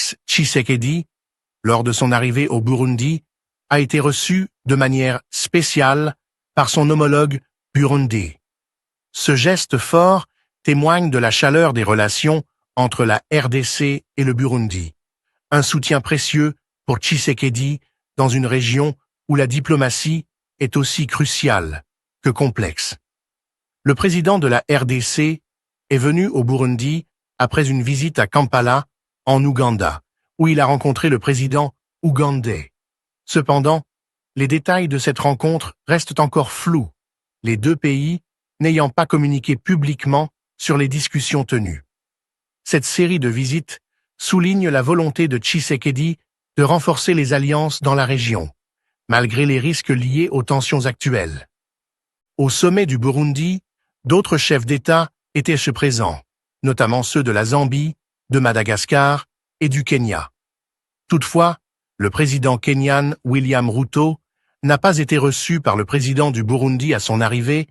Félix Tshisekedi, lors de son arrivée au Burundi, a été reçu de manière spéciale par son homologue burundais. Ce geste fort témoigne de la chaleur des relations entre la RDC et le Burundi, un soutien précieux pour Tshisekedi dans une région où la diplomatie est aussi cruciale que complexe. Le président de la RDC est venu au Burundi après une visite à Kampala, en Ouganda, où il a rencontré le président ougandais. Cependant, les détails de cette rencontre restent encore flous, les deux pays n'ayant pas communiqué publiquement sur les discussions tenues. Cette série de visites souligne la volonté de Tshisekedi de renforcer les alliances dans la région, malgré les risques liés aux tensions actuelles. Au sommet du Burundi, d'autres chefs d'État étaient présents, notamment ceux de la Zambie, de Madagascar et du Kenya. Toutefois, le président kenyan William Ruto n'a pas été reçu par le président du Burundi à son arrivée,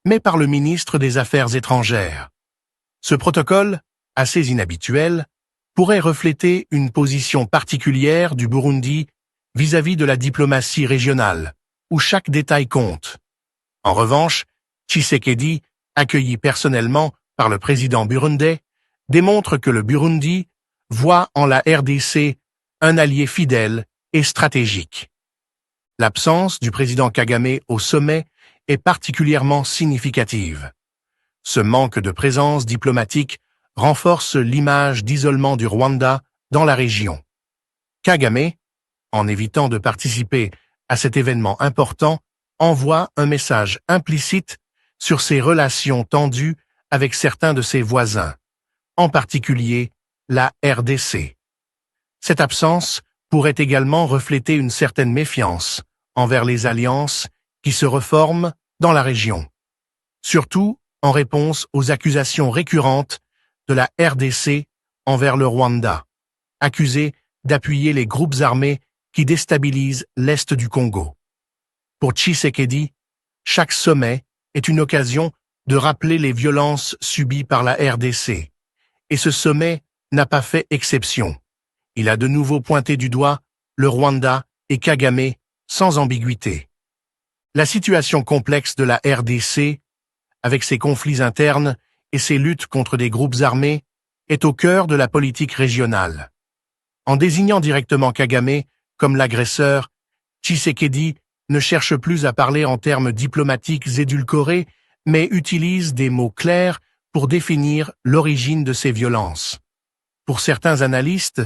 mais par le ministre des Affaires étrangères. Ce protocole, assez inhabituel, pourrait refléter une position particulière du Burundi vis-à-vis de la diplomatie régionale, où chaque détail compte. En revanche, Tshisekedi, accueilli personnellement par le président burundais, démontre que le Burundi voit en la RDC un allié fidèle et stratégique. L'absence du président Kagame au sommet est particulièrement significative. Ce manque de présence diplomatique renforce l'image d'isolement du Rwanda dans la région. Kagame, en évitant de participer à cet événement important, envoie un message implicite sur ses relations tendues avec certains de ses voisins, en particulier la RDC. Cette absence pourrait également refléter une certaine méfiance envers les alliances qui se reforment dans la région, surtout en réponse aux accusations récurrentes de la RDC envers le Rwanda, accusé d'appuyer les groupes armés qui déstabilisent l'Est du Congo. Pour Tshisekedi, chaque sommet est une occasion de rappeler les violences subies par la RDC, et ce sommet n'a pas fait exception. Il a de nouveau pointé du doigt le Rwanda et Kagame sans ambiguïté. La situation complexe de la RDC, avec ses conflits internes et ses luttes contre des groupes armés, est au cœur de la politique régionale. En désignant directement Kagame comme l'agresseur, Tshisekedi ne cherche plus à parler en termes diplomatiques édulcorés, mais utilise des mots clairs pour définir l'origine de ces violences. Pour certains analystes,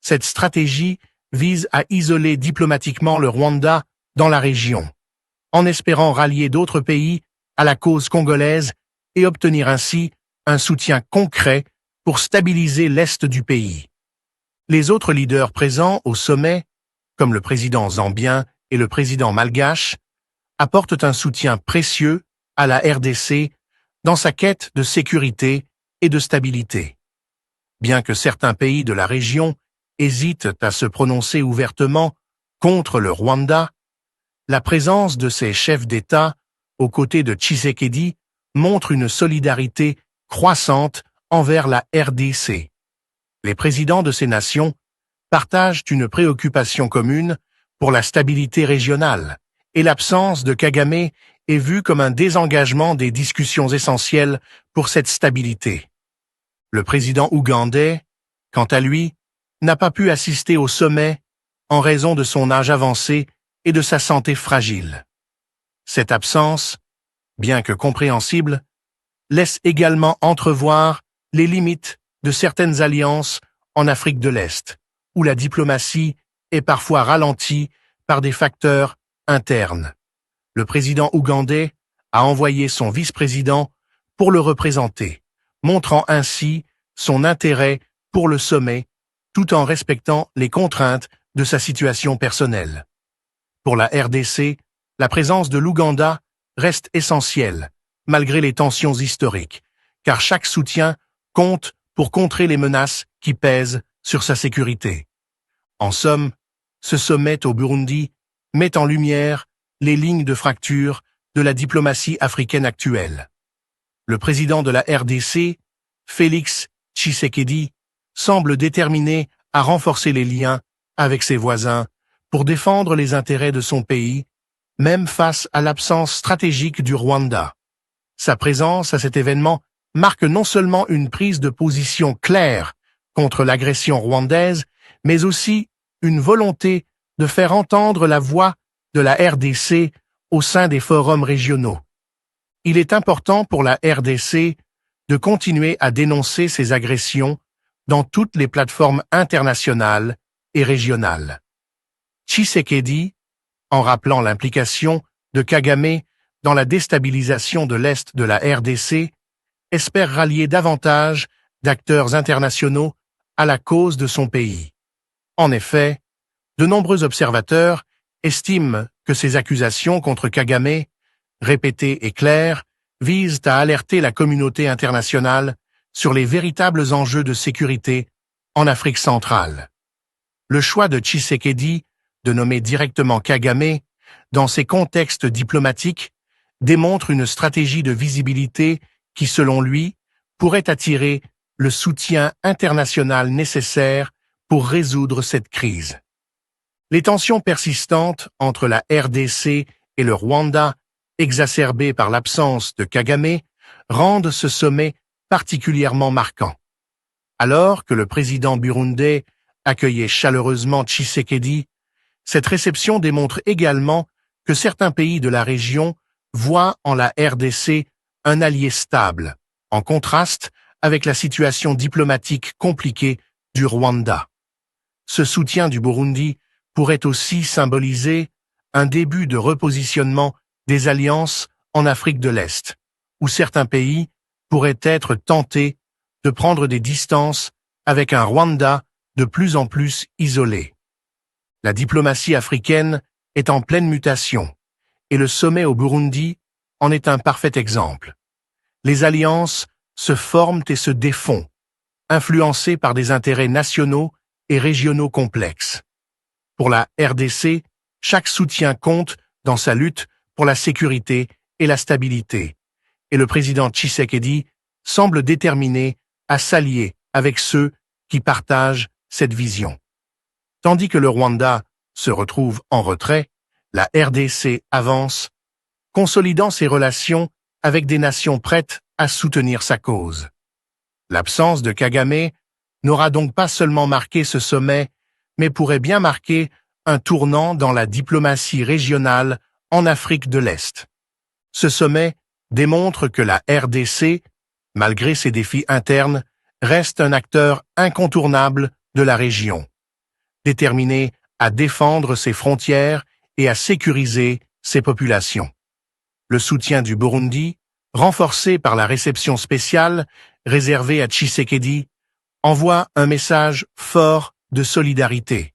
cette stratégie vise à isoler diplomatiquement le Rwanda dans la région, en espérant rallier d'autres pays à la cause congolaise et obtenir ainsi un soutien concret pour stabiliser l'Est du pays. Les autres leaders présents au sommet, comme le président zambien et le président malgache, apportent un soutien précieux à la RDC dans sa quête de sécurité et de stabilité. Bien que certains pays de la région hésitent à se prononcer ouvertement contre le Rwanda, la présence de ces chefs d'État aux côtés de Tshisekedi montre une solidarité croissante envers la RDC. Les présidents de ces nations partagent une préoccupation commune pour la stabilité régionale, et l'absence de Kagame est vue comme un désengagement des discussions essentielles pour cette stabilité. Le président ougandais, quant à lui, n'a pas pu assister au sommet en raison de son âge avancé et de sa santé fragile. Cette absence, bien que compréhensible, laisse également entrevoir les limites de certaines alliances en Afrique de l'Est, où la diplomatie est parfois ralentie par des facteurs internes. Le président ougandais a envoyé son vice-président pour le représenter, montrant ainsi son intérêt pour le sommet tout en respectant les contraintes de sa situation personnelle. Pour la RDC, la présence de l'Ouganda reste essentielle, malgré les tensions historiques, car chaque soutien compte pour contrer les menaces qui pèsent sur sa sécurité. En somme, ce sommet au Burundi met en lumière les lignes de fracture de la diplomatie africaine actuelle. Le président de la RDC, Félix Tshisekedi, semble déterminé a renforcé les liens avec ses voisins pour défendre les intérêts de son pays, même face à l'absence stratégique du Rwanda. Sa présence à cet événement marque non seulement une prise de position claire contre l'agression rwandaise, mais aussi une volonté de faire entendre la voix de la RDC au sein des forums régionaux. Il est important pour la RDC de continuer à dénoncer ces agressions dans toutes les plateformes internationales et régionales. Tshisekedi, en rappelant l'implication de Kagame dans la déstabilisation de l'Est de la RDC, espère rallier davantage d'acteurs internationaux à la cause de son pays. En effet, de nombreux observateurs estiment que ces accusations contre Kagame, répétées et claires, visent à alerter la communauté internationale sur les véritables enjeux de sécurité en Afrique centrale. Le choix de Tshisekedi de nommer directement Kagame dans ces contextes diplomatiques démontre une stratégie de visibilité qui, selon lui, pourrait attirer le soutien international nécessaire pour résoudre cette crise. Les tensions persistantes entre la RDC et le Rwanda, exacerbées par l'absence de Kagame, rendent ce sommet particulièrement marquant. Alors que le président burundais accueillait chaleureusement Tshisekedi, cette réception démontre également que certains pays de la région voient en la RDC un allié stable, en contraste avec la situation diplomatique compliquée du Rwanda. Ce soutien du Burundi pourrait aussi symboliser un début de repositionnement des alliances en Afrique de l'Est, où certains pays pourraient être tentés de prendre des distances avec un Rwanda de plus en plus isolé. La diplomatie africaine est en pleine mutation, et le sommet au Burundi en est un parfait exemple. Les alliances se forment et se défont, influencées par des intérêts nationaux et régionaux complexes. Pour la RDC, chaque soutien compte dans sa lutte pour la sécurité et la stabilité, et le président Tshisekedi semble déterminé à s'allier avec ceux qui partagent cette vision. Tandis que le Rwanda se retrouve en retrait, la RDC avance, consolidant ses relations avec des nations prêtes à soutenir sa cause. L'absence de Kagame n'aura donc pas seulement marqué ce sommet, mais pourrait bien marquer un tournant dans la diplomatie régionale en Afrique de l'Est. Ce sommet démontre que la RDC, malgré ses défis internes, reste un acteur incontournable de la région, déterminé à défendre ses frontières et à sécuriser ses populations. Le soutien du Burundi, renforcé par la réception spéciale réservée à Tshisekedi, envoie un message fort de solidarité.